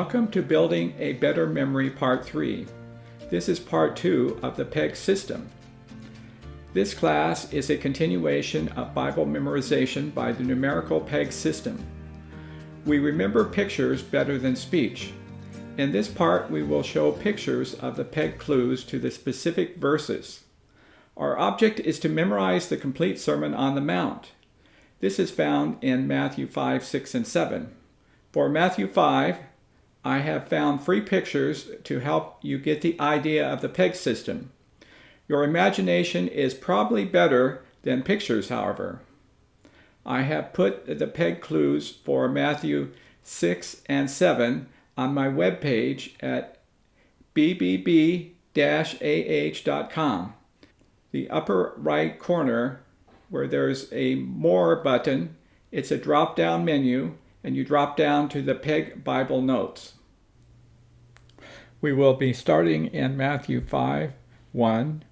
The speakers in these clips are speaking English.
Welcome to Building a Better Memory Part 3. This is Part 2 of the PEG system. This class is a continuation of Bible memorization by the numerical PEG system. We remember pictures better than speech. In this part, we will show pictures of the PEG clues to the specific verses. Our object is to memorize the complete Sermon on the Mount. This is found in Matthew 5, 6, and 7. For Matthew 5, I have found free pictures to help you get the idea of the PEG system. Your imagination is probably better than pictures, however. I have put the PEG clues for Matthew 6 and 7 on my webpage at bbb-ah.com. The upper right corner where there's a More button, it's a drop-down menu, and you drop down to the PEG Bible Notes. We will be starting in Matthew 5:1.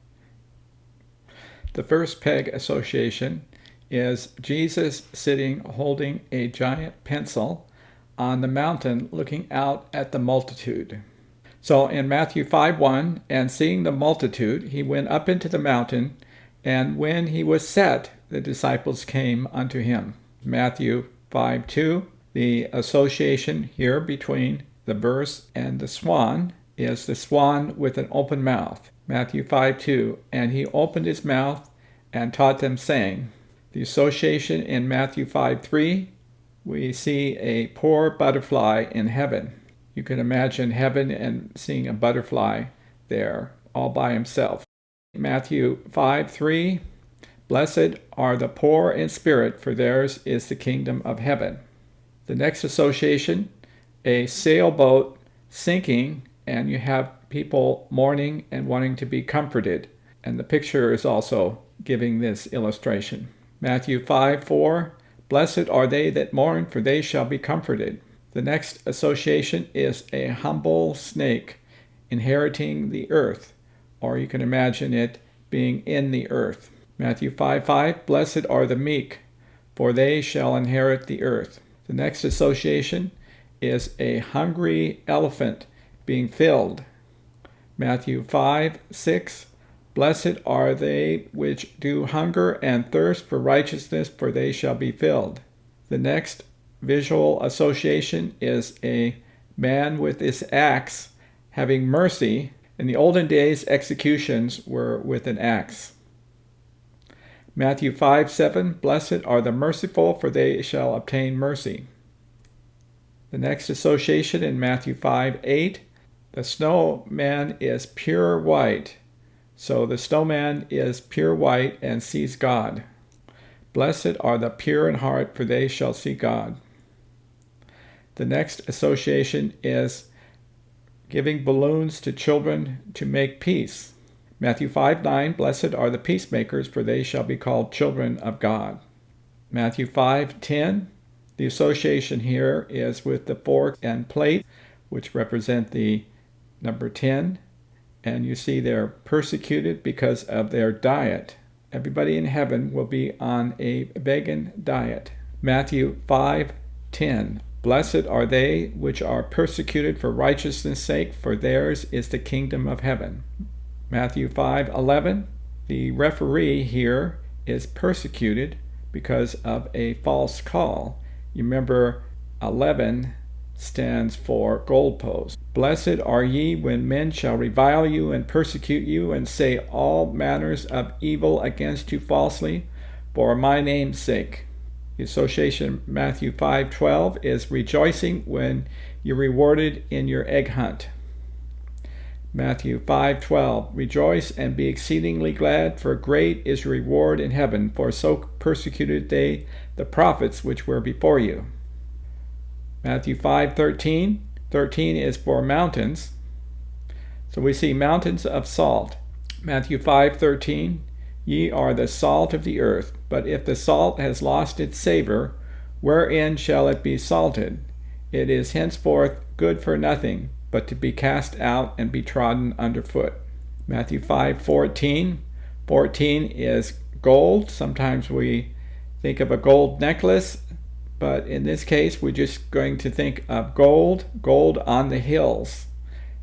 The first PEG association is Jesus sitting holding a giant pencil on the mountain looking out at the multitude. So in Matthew 5:1, and seeing the multitude, he went up into the mountain, and when he was set, the disciples came unto him. Matthew 5:2, the association here between the verse and the swan is the swan with an open mouth. Matthew 5:2, and he opened his mouth and taught them, saying. The association in Matthew 5:3, we see a poor butterfly in heaven. You can imagine heaven and seeing a butterfly there all by himself. Matthew 5:3, blessed are the poor in spirit, for theirs is the kingdom of heaven. The next association, a sailboat sinking, and you have people mourning and wanting to be comforted. And the picture is also giving this illustration. Matthew 5:4, blessed are they that mourn, for they shall be comforted. The next association is a humble snake inheriting the earth, or you can imagine it being in the earth. Matthew 5:5, blessed are the meek, for they shall inherit the earth. The next association is a hungry elephant being filled. Matthew 5:6, blessed are they which do hunger and thirst for righteousness, for they shall be filled. The next visual association is a man with his axe having mercy. In the olden days, executions were with an axe. Matthew 5:7, blessed are the merciful, for they shall obtain mercy. The next association in Matthew 5:8, the snowman is pure white. So the snowman is pure white and sees God. Blessed are the pure in heart, for they shall see God. The next association is giving balloons to children to make peace. Matthew 5:9, blessed are the peacemakers, for they shall be called children of God. Matthew 5:10, the association here is with the fork and plate, which represent the number 10. And you see they're persecuted because of their diet. Everybody in heaven will be on a vegan diet. Matthew 5:10, blessed are they which are persecuted for righteousness' sake, for theirs is the kingdom of heaven. Matthew 5:11, the referee here is persecuted because of a false call. You remember 11 stands for goalpost. Blessed are ye when men shall revile you and persecute you and say all manners of evil against you falsely for my name's sake. The association Matthew 5:12 is rejoicing when you're rewarded in your egg hunt. Matthew 5:12, rejoice and be exceedingly glad, for great is your reward in heaven, for so persecuted they the prophets which were before you. Matthew 5:13, 13 is for mountains. So we see mountains of salt. Matthew 5:13, ye are the salt of the earth, but if the salt has lost its savor, wherein shall it be salted? It is henceforth good for nothing, but to be cast out and be trodden underfoot. Matthew 5:14, 14 is gold. Sometimes we think of a gold necklace. but in this case we're just going to think of gold on the hills.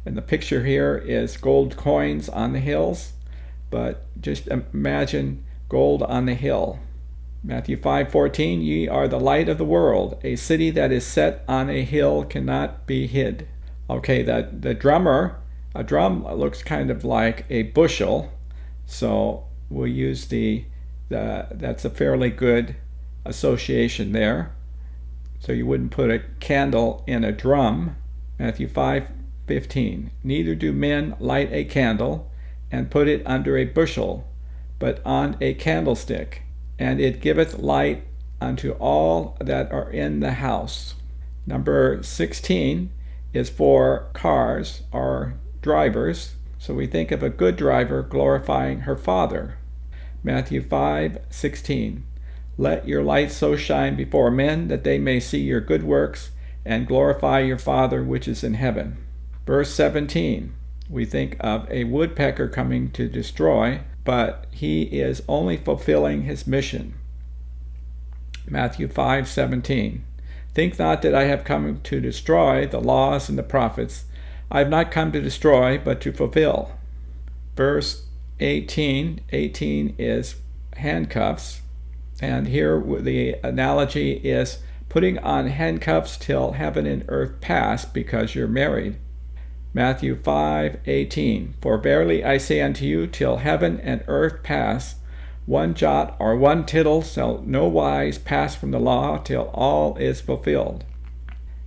And the picture here is gold coins on the hills, but just imagine gold on the hill. Matthew 5:14, ye are the light of the world. A city that is set on a hill cannot be hid. Okay, the drummer, a drum looks kind of like a bushel, so we'll use that's a fairly good association there. So you wouldn't put a candle in a drum. Matthew 5:15, neither do men light a candle and put it under a bushel, but on a candlestick, and it giveth light unto all that are in the house. Number 16 is for cars or drivers. So we think of a good driver glorifying her father. Matthew 5:16, let your light so shine before men that they may see your good works and glorify your Father which is in heaven. Verse 17, we think of a woodpecker coming to destroy, but he is only fulfilling his mission. Matthew 5:17, think not that I have come to destroy the laws and the prophets. I have not come to destroy, but to fulfill. Verse 18 is handcuffs, and here the analogy is putting on handcuffs till heaven and earth pass because you're married. Matthew 5:18, for verily I say unto you, till heaven and earth pass, one jot or one tittle shall no wise pass from the law till all is fulfilled.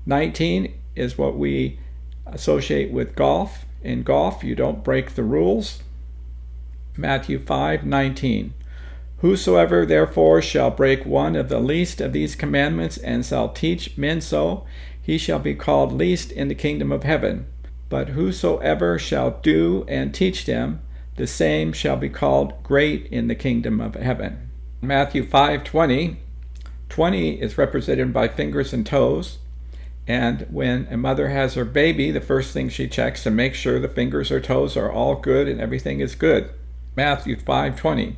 19 is what we associate with golf. In golf, you don't break the rules. Matthew 5:19, whosoever therefore shall break one of the least of these commandments and shall teach men so, he shall be called least in the kingdom of heaven. But whosoever shall do and teach them, the same shall be called great in the kingdom of heaven. Matthew 5:20, 20 is represented by fingers and toes. And when a mother has her baby, the first thing she checks to make sure the fingers or toes are all good and everything is good. Matthew 5:20,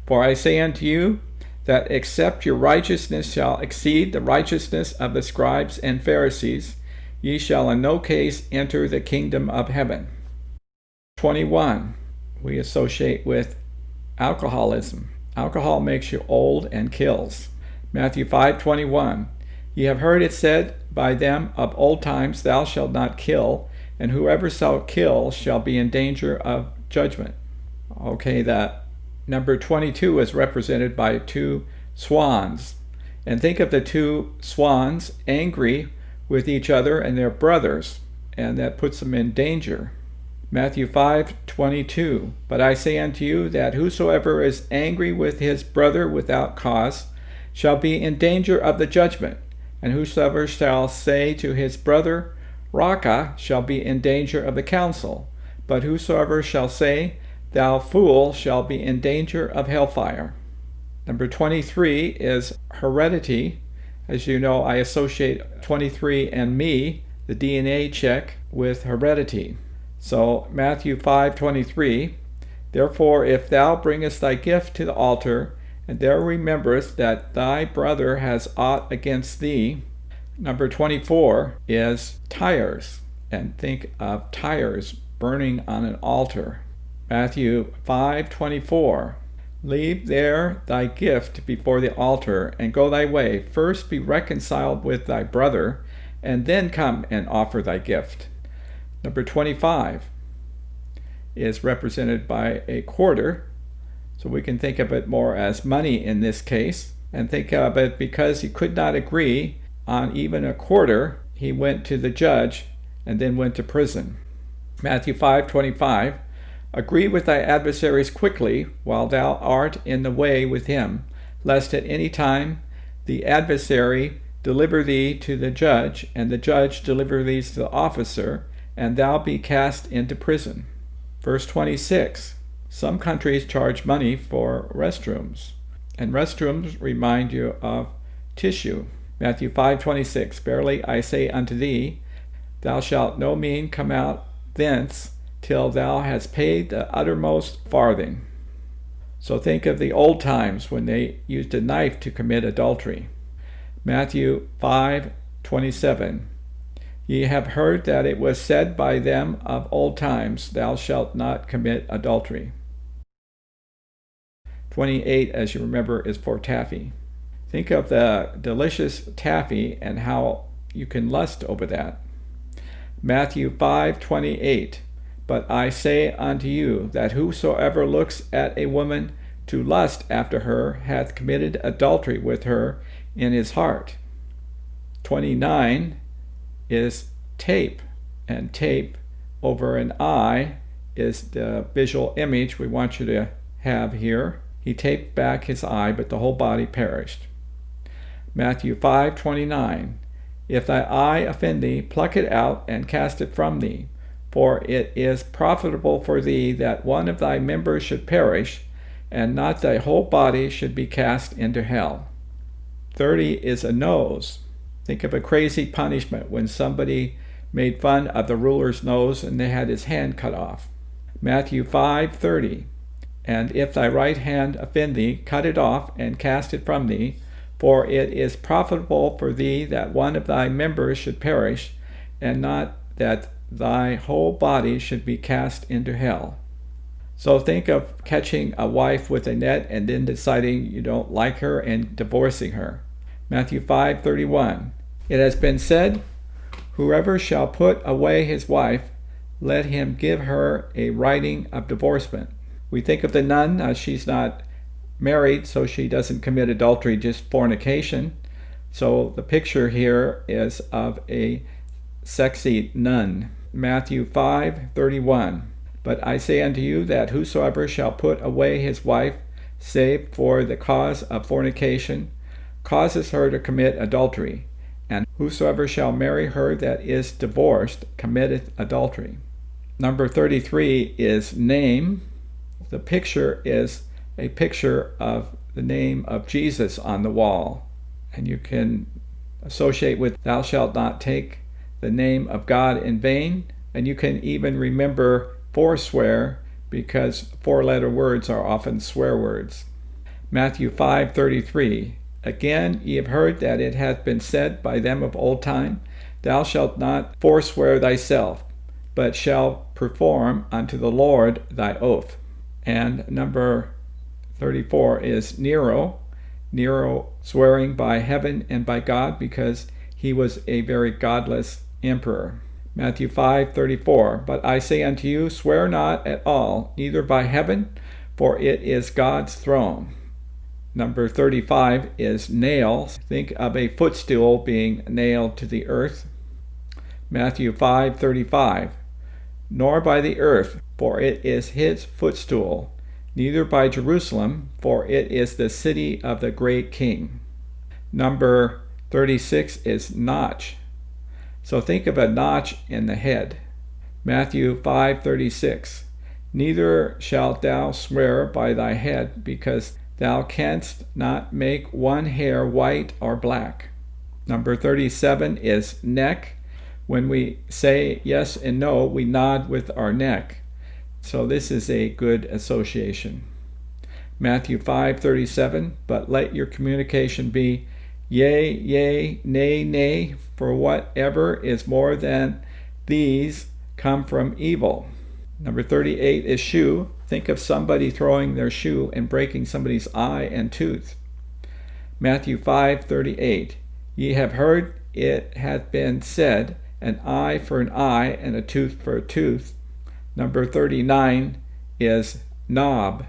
for I say unto you, that except your righteousness shall exceed the righteousness of the scribes and Pharisees, ye shall in no case enter the kingdom of heaven. 21, we associate with alcoholism. Alcohol makes you old and kills. Matthew 5:21, ye have heard it said by them of old times, thou shalt not kill, and whoever shall kill shall be in danger of judgment. Okay, that number 22 is represented by two swans. And think of the two swans angry with each other and their brothers, and that puts them in danger. Matthew 5:22, but I say unto you that whosoever is angry with his brother without cause shall be in danger of the judgment, and whosoever shall say to his brother, Raca, shall be in danger of the council, but whosoever shall say, thou fool, shall be in danger of hellfire. Number 23 is heredity. As you know, I associate 23andMe, the DNA check, with heredity. So Matthew 5:23, therefore if thou bringest thy gift to the altar, and there rememberest that thy brother has aught against thee. Number 24 is tires, and think of tires burning on an altar. Matthew 5:24, leave there thy gift before the altar, and go thy way. First be reconciled with thy brother, and then come and offer thy gift. Number 25 is represented by a quarter, so we can think of it more as money in this case, and think of it because he could not agree on even a quarter, he went to the judge and then went to prison. Matthew 5:25, agree with thy adversaries quickly while thou art in the way with him, lest at any time the adversary deliver thee to the judge, and the judge deliver thee to the officer, and thou be cast into prison. Verse 26, some countries charge money for restrooms, and restrooms remind you of tissue. Matthew 5:26, verily I say unto thee, thou shalt no mean come out thence till thou hast paid the uttermost farthing. So think of the old times when they used a knife to commit adultery. Matthew 5:27. Ye have heard that it was said by them of old times, Thou shalt not commit adultery. 28, as you remember, is for taffy. Think of the delicious taffy and how you can lust over that. Matthew 5:28. But I say unto you that whosoever looks at a woman to lust after her hath committed adultery with her in his heart. 29 is tape, and tape over an eye is the visual image we want you to have here. He taped back his eye, but the whole body perished. Matthew 5:29. If thy eye offend thee, pluck it out and cast it from thee. For it is profitable for thee that one of thy members should perish, and not thy whole body should be cast into hell. 30 is a nose. Think of a crazy punishment when somebody made fun of the ruler's nose and they had his hand cut off. Matthew 5:30. And if thy right hand offend thee, cut it off and cast it from thee. For it is profitable for thee that one of thy members should perish, and not that thy whole body should be cast into hell. So think of catching a wife with a net and then deciding you don't like her and divorcing her. Matthew 5:31. It has been said, Whoever shall put away his wife, let him give her a writing of divorcement. We think of the nun, she's not married, so she doesn't commit adultery, just fornication. So the picture here is of a sexy nun. Matthew 5:31. But I say unto you that whosoever shall put away his wife, save for the cause of fornication, causes her to commit adultery. And whosoever shall marry her that is divorced committeth adultery. Number 33 is name. The picture is a picture of the name of Jesus on the wall. And you can associate with thou shalt not take the name of God in vain. And you can even remember forswear, because four-letter words are often swear words. Matthew 5:33. Again, ye have heard that it hath been said by them of old time, Thou shalt not forswear thyself, but shalt perform unto the Lord thy oath. And number 34 is Nero. Nero swearing by heaven and by God because he was a very godless emperor. Matthew 5:34. But I say unto you, swear not at all, neither by heaven, for it is God's throne. Number 35 is nails. Think of a footstool being nailed to the earth. Matthew 5:35. Nor by the earth, for it is his footstool, neither by Jerusalem, for it is the city of the great king. Number 36 is notch. So think of a notch in the head. Matthew 5:36. Neither shalt thou swear by thy head, because thou canst not make one hair white or black. Number 37 is neck. When we say yes and no, we nod with our neck. So this is a good association. Matthew 5:37. But let your communication be yea, yea, nay, nay, for whatever is more than these come from evil. Number 38 is shoe. Think of somebody throwing their shoe and breaking somebody's eye and tooth. Matthew 5:38. Ye have heard it hath been said, an eye for an eye and a tooth for a tooth. Number 39 is knob.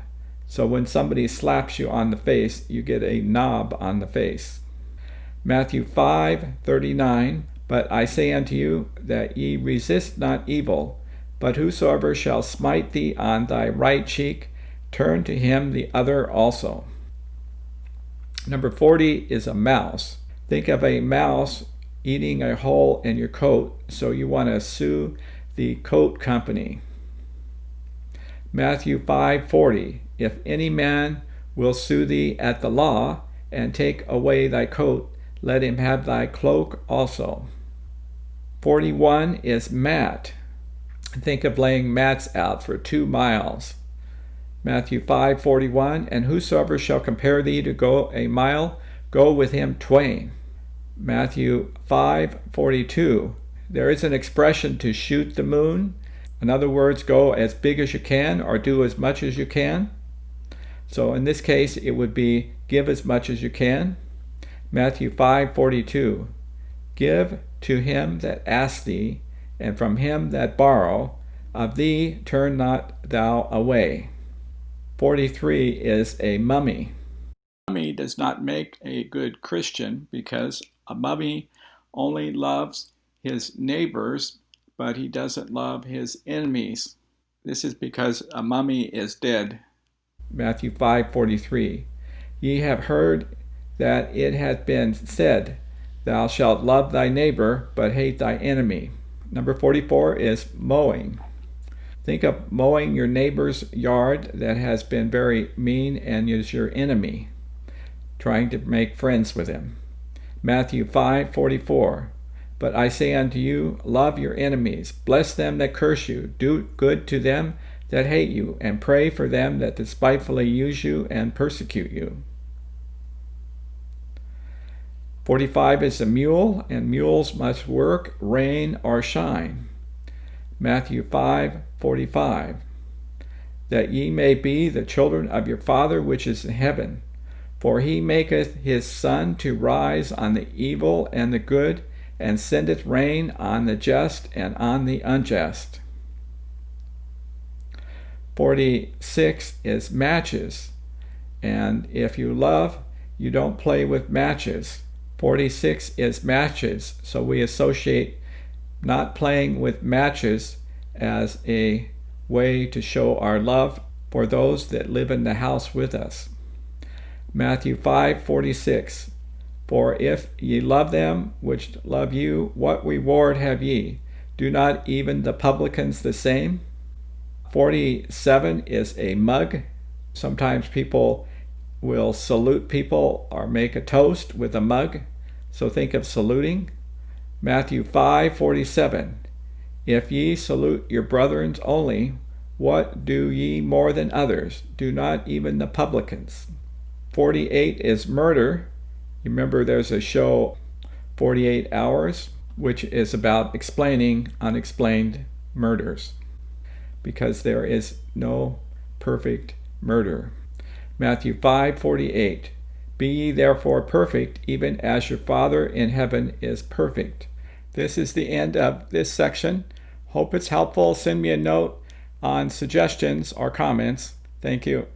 So when somebody slaps you on the face, you get a knob on the face. Matthew 5:39. But I say unto you that ye resist not evil, but whosoever shall smite thee on thy right cheek, turn to him the other also. Number 40 is a mouse. Think of a mouse eating a hole in your coat, so you want to sue the coat company. Matthew 5:40. If any man will sue thee at the law, and take away thy coat, let him have thy cloak also. 41 is mat. Think of laying mats out for 2 miles. Matthew 5:41. And whosoever shall compare thee to go a mile, go with him twain. Matthew 5:42. There is an expression to shoot the moon. In other words, go as big as you can or do as much as you can. So in this case, it would be give as much as you can. Matthew 5:42. Give to him that asks thee, and from him that borrow, of thee turn not thou away. 43 is a mummy. A mummy does not make a good Christian because a mummy only loves his neighbors, but he doesn't love his enemies. This is because a mummy is dead. Matthew 5:43. Ye have heard that it hath been said, thou shalt love thy neighbor, but hate thy enemy. Number 44 is mowing. Think of mowing your neighbor's yard that has been very mean and is your enemy, trying to make friends with him. Matthew 5:44. But I say unto you, love your enemies, bless them that curse you, do good to them that hate you, and pray for them that despitefully use you and persecute you. 45 is a mule, and mules must work, rain or shine. Matthew 5:45. That ye may be the children of your Father which is in heaven. For he maketh his sun to rise on the evil and the good, and sendeth rain on the just and on the unjust. 46 is matches. And if you love, you don't play with matches. 46 is matches, so we associate not playing with matches as a way to show our love for those that live in the house with us. Matthew 5:46. For if ye love them which love you, what reward have ye? Do not even the publicans the same? 47 is a mug. Sometimes people will salute people or make a toast with a mug, so think of saluting. Matthew 5:47. If ye salute your brethren only, what do ye more than others? Do not even the publicans. 48 is murder. You remember there's a show, 48 Hours, which is about explaining unexplained murders, because there is no perfect murder. Matthew 5:48. Be ye therefore perfect, even as your Father in heaven is perfect. This is the end of this section. Hope it's helpful. Send me a note on suggestions or comments. Thank you.